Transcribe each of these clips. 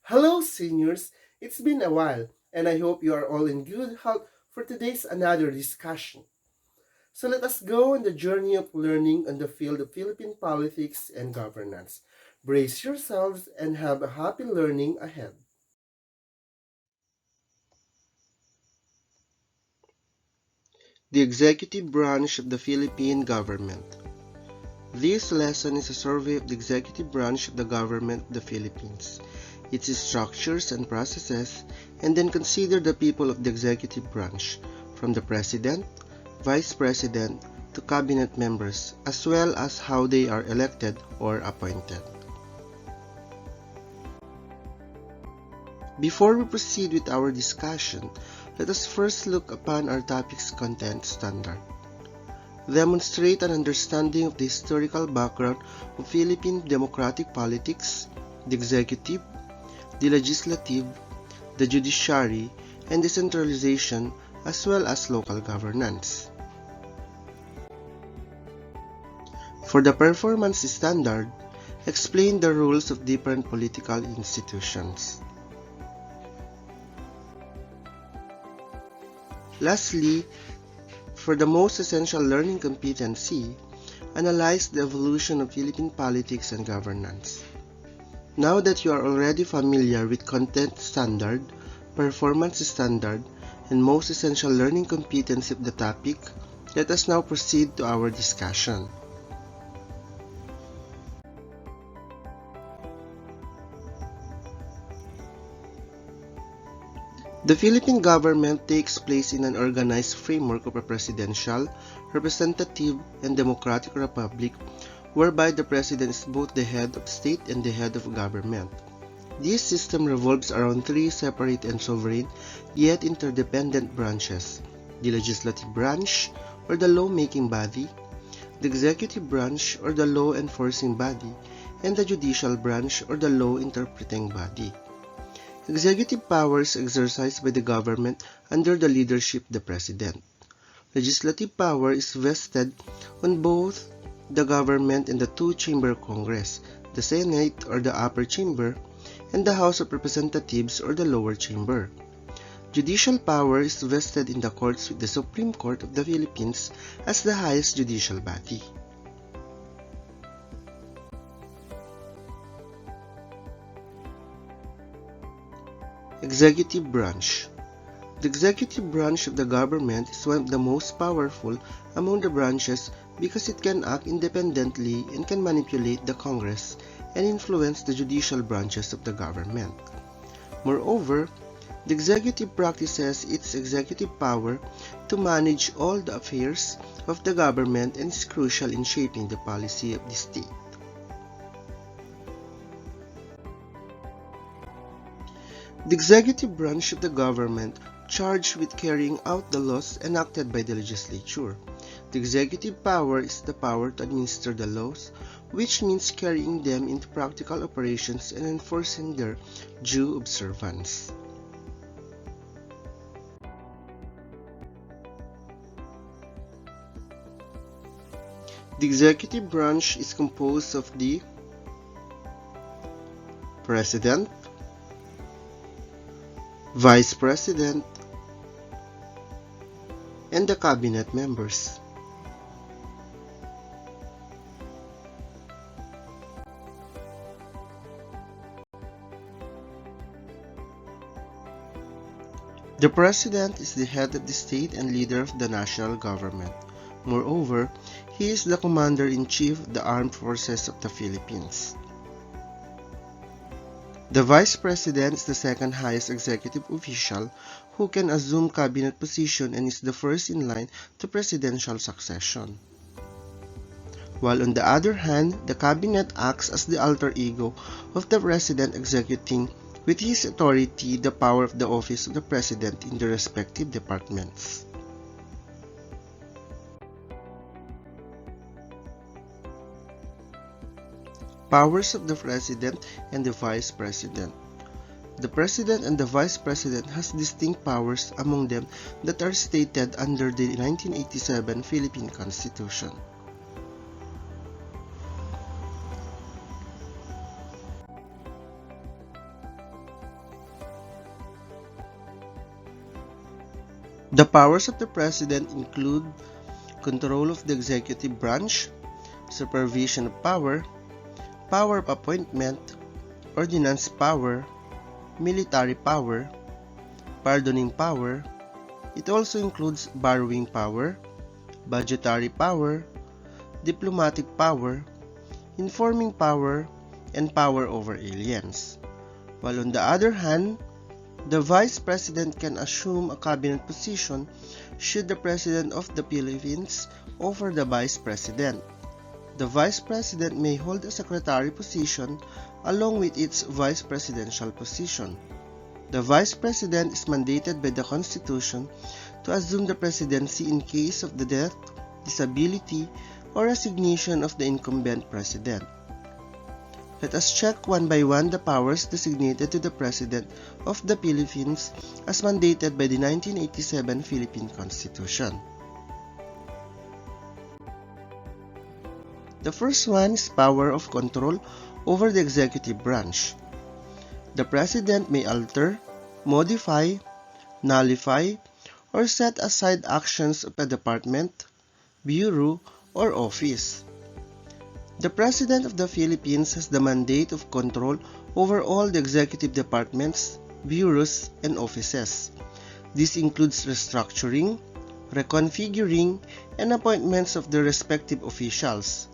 Hello, seniors! It's been a while, and I hope you are all in good health for today's another discussion. So let us go on the journey of learning on the field of Philippine politics and governance. Brace yourselves and have a happy learning ahead. The executive branch of the Philippine government. This lesson is a survey of the executive branch of the government of the Philippines, its structures and processes, and then consider the people of the executive branch, from the president, vice president, to cabinet members, as well as how they are elected or appointed. Before we proceed with our discussion, let us first look upon our topic's content standard. Demonstrate an understanding of the historical background of Philippine democratic politics, the executive, the legislative, the judiciary, and decentralization, as well as local governance. For the performance standard, explain the rules of different political institutions. Lastly, for the most essential learning competency, analyze the evolution of Philippine politics and governance. Now that you are already familiar with content standard, performance standard, and most essential learning competency of the topic, let us now proceed to our discussion. The Philippine government takes place in an organized framework of a presidential, representative, and democratic republic whereby the president is both the head of state and the head of government. This system revolves around three separate and sovereign, yet interdependent branches: the legislative branch, or the law-making body, the executive branch, or the law-enforcing body, and the judicial branch, or the law-interpreting body. Executive powers exercised by the government under the leadership of the President. Legislative power is vested on both the government and the two-chamber Congress, the Senate or the upper chamber, and the House of Representatives or the lower chamber. Judicial power is vested in the courts with the Supreme Court of the Philippines as the highest judicial body. Executive branch. The executive branch of the government is one of the most powerful among the branches because it can act independently and can manipulate the Congress and influence the judicial branches of the government. Moreover, the executive practices its executive power to manage all the affairs of the government and is crucial in shaping the policy of the state. The executive branch of the government charged with carrying out the laws enacted by the legislature. The executive power is the power to administer the laws, which means carrying them into practical operations and enforcing their due observance. The executive branch is composed of the President, Vice President, and the cabinet members. The President is the head of the state and leader of the national government. Moreover, he is the Commander-in-Chief of the Armed Forces of the Philippines. The Vice President is the second highest executive official who can assume cabinet position and is the first in line to presidential succession. While on the other hand, the cabinet acts as the alter ego of the President, executing with his authority the power of the office of the President in the respective departments. Powers of the President and the Vice President. The President and the Vice President has distinct powers among them that are stated under the 1987 Philippine Constitution. The powers of the President include control of the executive branch, supervision of power, power of appointment, ordinance power, military power, pardoning power. It also includes borrowing power, budgetary power, diplomatic power, informing power, and power over aliens. While on the other hand, the Vice President can assume a cabinet position should the President of the Philippines offer the Vice President. The Vice President may hold a secretary position along with its Vice Presidential position. The Vice President is mandated by the Constitution to assume the presidency in case of the death, disability, or resignation of the incumbent President. Let us check one by one the powers designated to the President of the Philippines as mandated by the 1987 Philippine Constitution. The first one is power of control over the executive branch. The President may alter, modify, nullify, or set aside actions of a department, bureau, or office. The President of the Philippines has the mandate of control over all the executive departments, bureaus, and offices. This includes restructuring, reconfiguring, and appointments of the respective officials.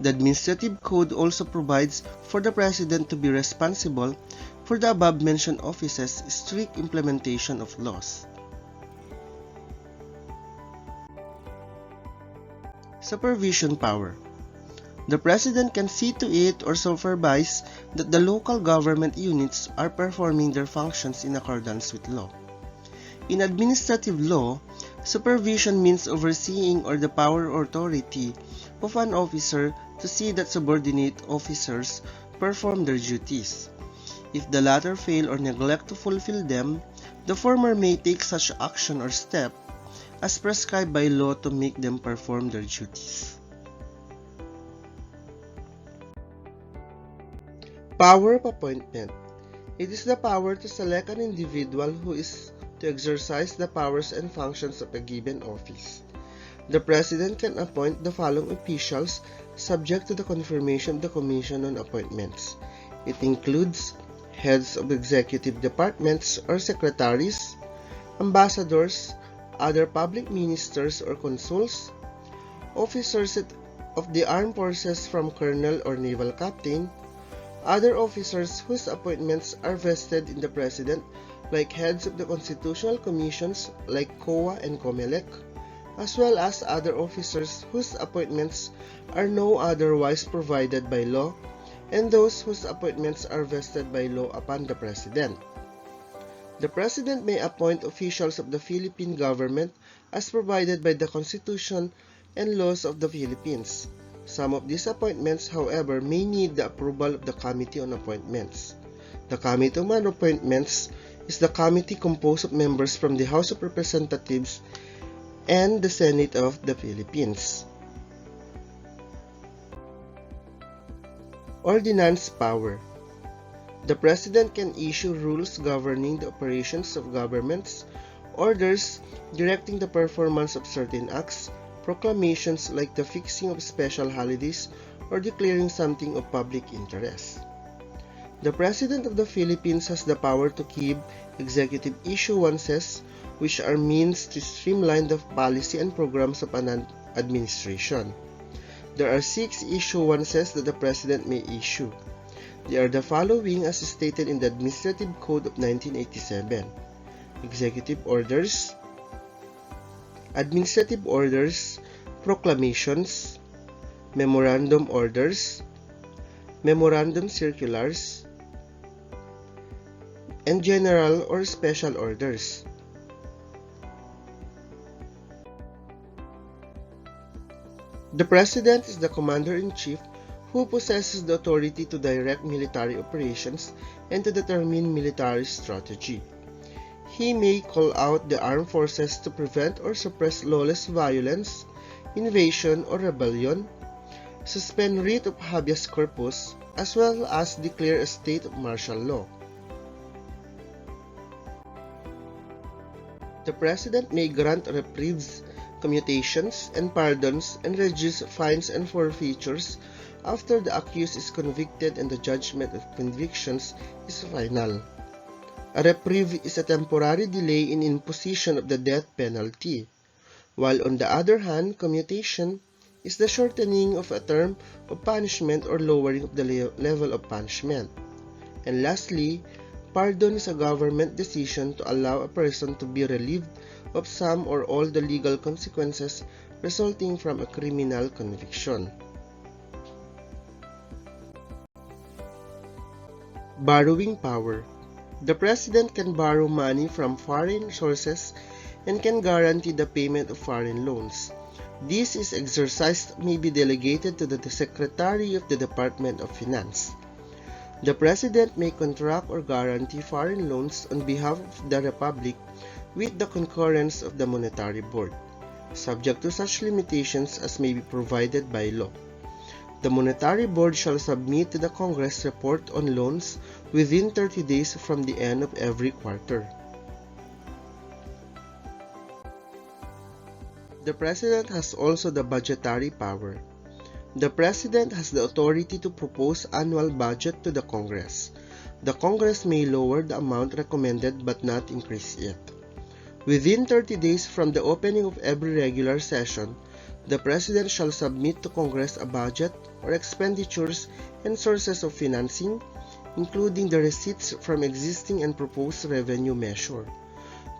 The Administrative Code also provides for the President to be responsible for the above-mentioned offices' strict implementation of laws. Supervision power. The President can see to it or supervise that the local government units are performing their functions in accordance with law. In administrative law, supervision means overseeing or the power or authority of an officer to see that subordinate officers perform their duties. If the latter fail or neglect to fulfill them, the former may take such action or step as prescribed by law to make them perform their duties. Power of appointment. It is the power to select an individual who is to exercise the powers and functions of a given office. The President can appoint the following officials subject to the confirmation of the Commission on Appointments. It includes heads of executive departments or secretaries, ambassadors, other public ministers or consuls, officers of the armed forces from colonel or naval captain, other officers whose appointments are vested in the President, like heads of the constitutional commissions like COA and COMELEC, as well as other officers whose appointments are no otherwise provided by law, and those whose appointments are vested by law upon the President. The President may appoint officials of the Philippine government as provided by the Constitution and laws of the Philippines. Some of these appointments, however, may need the approval of the Committee on Appointments. The Committee on Appointments is the committee composed of members from the House of Representatives and the Senate of the Philippines. Ordinance power. The President can issue rules governing the operations of governments, orders directing the performance of certain acts, proclamations like the fixing of special holidays or declaring something of public interest. The President of the Philippines has the power to keep executive issuances, which are means to streamline the policy and programs of an administration. There are 6 issuances that the President may issue. They are the following as stated in the Administrative Code of 1987. Executive orders, administrative orders, proclamations, memorandum orders, memorandum circulars, and general or special orders. The President is the Commander-in-Chief who possesses the authority to direct military operations and to determine military strategy. He may call out the armed forces to prevent or suppress lawless violence, invasion, or rebellion, suspend writ of habeas corpus, as well as declare a state of martial law. The President may grant reprieves, commutations, and pardons and reduce fines and forfeitures after the accused is convicted and the judgment of convictions is final. A reprieve is a temporary delay in imposition of the death penalty, while on the other hand, commutation is the shortening of a term of punishment or lowering of the level of punishment. And lastly, pardon is a government decision to allow a person to be relieved of some or all the legal consequences resulting from a criminal conviction. Borrowing power. The President can borrow money from foreign sources and can guarantee the payment of foreign loans. This is exercised may be delegated to the Secretary of the Department of Finance. The President may contract or guarantee foreign loans on behalf of the Republic with the concurrence of the Monetary Board, subject to such limitations as may be provided by law. The Monetary Board shall submit to the Congress report on loans within 30 days from the end of every quarter. The President has also the budgetary power. The President has the authority to propose annual budget to the Congress. The Congress may lower the amount recommended but not increase it. Within 30 days from the opening of every regular session, the President shall submit to Congress a budget or expenditures and sources of financing, including the receipts from existing and proposed revenue measure.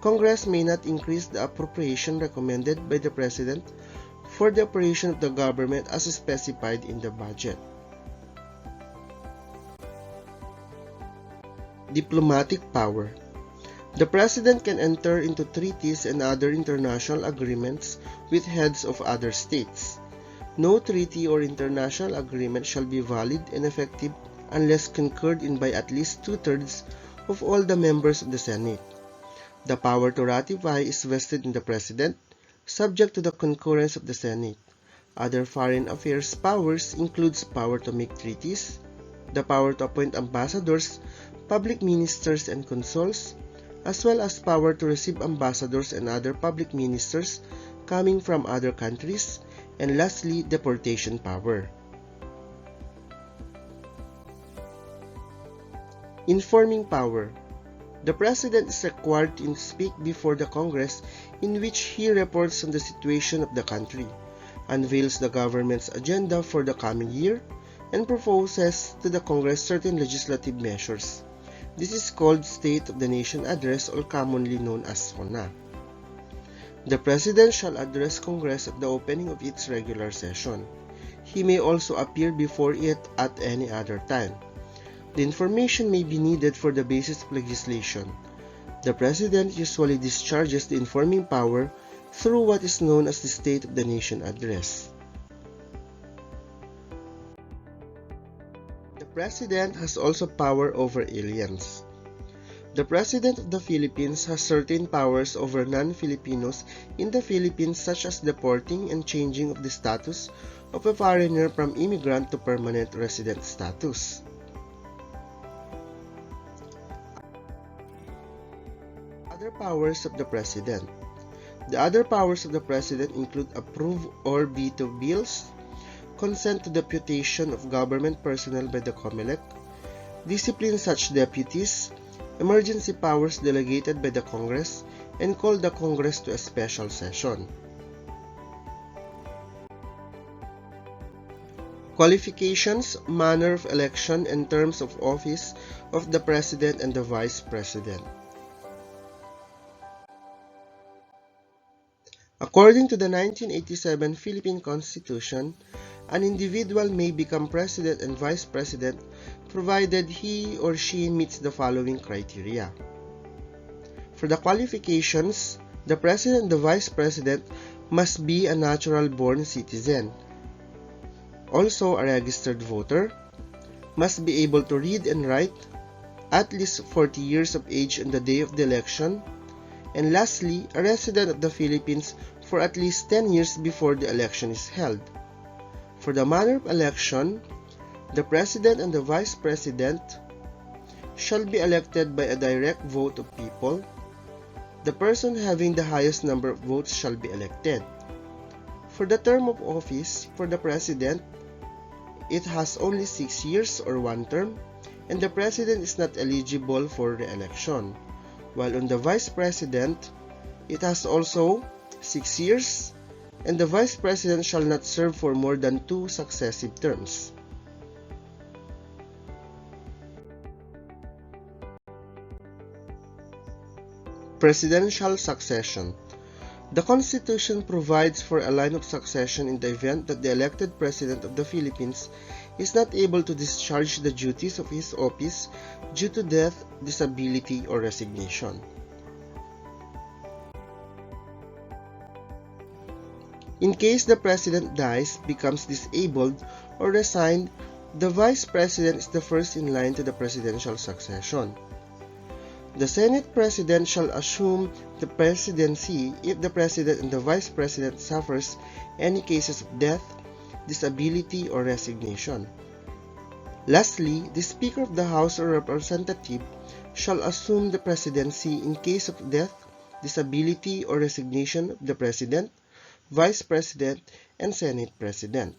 Congress may not increase the appropriation recommended by the President for the operation of the government as specified in the budget. Diplomatic power. The President can enter into treaties and other international agreements with heads of other states. No treaty or international agreement shall be valid and effective unless concurred in by at least 2/3 of all the members of the Senate. The power to ratify is vested in the President, subject to the concurrence of the Senate. Other foreign affairs powers includes power to make treaties, the power to appoint ambassadors, public ministers, and consuls, as well as power to receive ambassadors and other public ministers coming from other countries, and lastly, deportation power. Informing power. The President is required to speak before the Congress, in which he reports on the situation of the country, unveils the government's agenda for the coming year, and proposes to the Congress certain legislative measures. This is called State of the Nation Address, or commonly known as SONA. The President shall address Congress at the opening of its regular session. He may also appear before it at any other time. The information may be needed for the basis of legislation. The President usually discharges the informing power through what is known as the State of the Nation Address. The President has also power over aliens. The President of the Philippines has certain powers over non-Filipinos in the Philippines, such as deporting and changing of the status of a foreigner from immigrant to permanent resident status. Other powers of the President. The other powers of the President include approve or veto bills, consent to deputation of government personnel by the Melc, discipline such deputies, emergency powers delegated by the Congress, and call the Congress to a special session. Qualifications, manner of election, and terms of office of the President and the Vice President. According to the 1987 Philippine Constitution, an individual may become President and Vice President provided he or she meets the following criteria. For the qualifications, the President and the Vice President must be a natural-born citizen, also a registered voter, must be able to read and write, at least 40 years of age on the day of the election, and lastly, a resident of the Philippines for at least 10 years before the election is held. For the manner of election, the President and the Vice President shall be elected by a direct vote of people. The person having the highest number of votes shall be elected. For the term of office for the President, it has only 6 years or 1 term, and the President is not eligible for re-election. While on the Vice President, it has also 6 years, and the Vice President shall not serve for more than 2 successive terms. Presidential succession. The Constitution provides for a line of succession in the event that the elected President of the Philippines is not able to discharge the duties of his office due to death, disability, or resignation. In case the President dies, becomes disabled, or resigned, the Vice President is the first in line to the presidential succession. The Senate President shall assume the presidency if the President and the Vice President suffers any cases of death, disability, or resignation. Lastly, the Speaker of the House or Representative shall assume the presidency in case of death, disability, or resignation of the President, Vice President, and Senate President.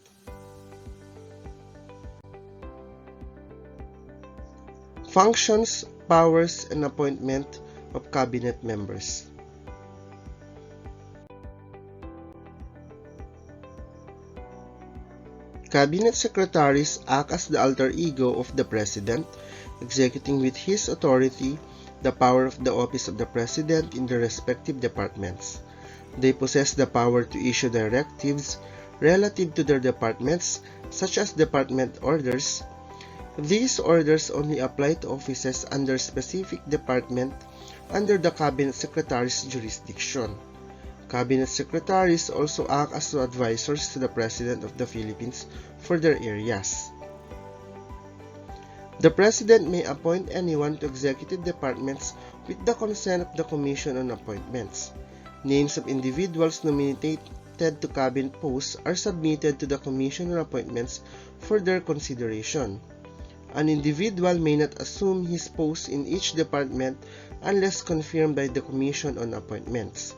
Functions, powers, and appointment of cabinet members. Cabinet secretaries act as the alter ego of the President, executing with his authority the power of the office of the President in their respective departments. They possess the power to issue directives relative to their departments, such as department orders. These orders only apply to offices under specific department under the Cabinet Secretary's jurisdiction. Cabinet Secretaries also act as advisors to the President of the Philippines for their areas. The President may appoint anyone to executive departments with the consent of the Commission on Appointments. Names of individuals nominated to cabinet posts are submitted to the Commission on Appointments for their consideration. An individual may not assume his post in each department unless confirmed by the Commission on Appointments.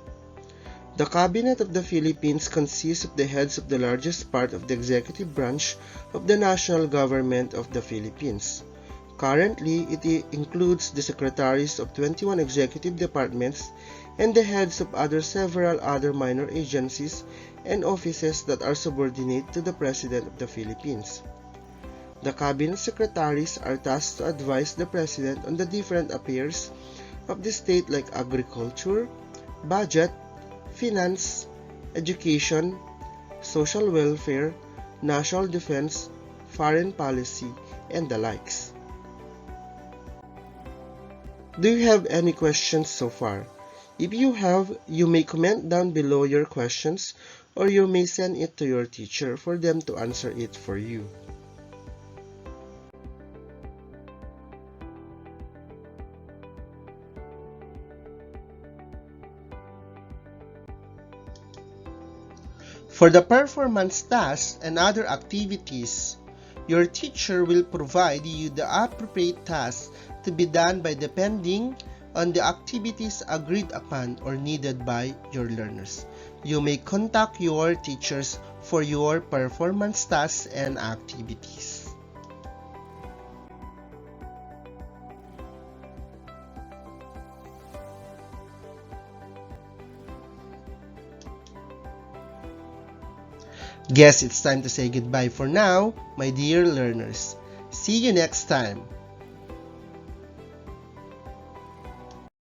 The Cabinet of the Philippines consists of the heads of the largest part of the executive branch of the national government of the Philippines. Currently, it includes the secretaries of 21 executive departments and the heads of several other minor agencies and offices that are subordinate to the President of the Philippines. The Cabinet Secretaries are tasked to advise the President on the different affairs of the state like agriculture, budget, finance, education, social welfare, national defense, foreign policy, and the likes. Do you have any questions so far? If you have, you may comment down below your questions or you may send it to your teacher for them to answer it for you. For the performance tasks and other activities, your teacher will provide you the appropriate tasks to be done by depending on the activities agreed upon or needed by your learners. You may contact your teachers for your performance tasks and activities. Guess it's time to say goodbye for now, my dear learners. See you next time.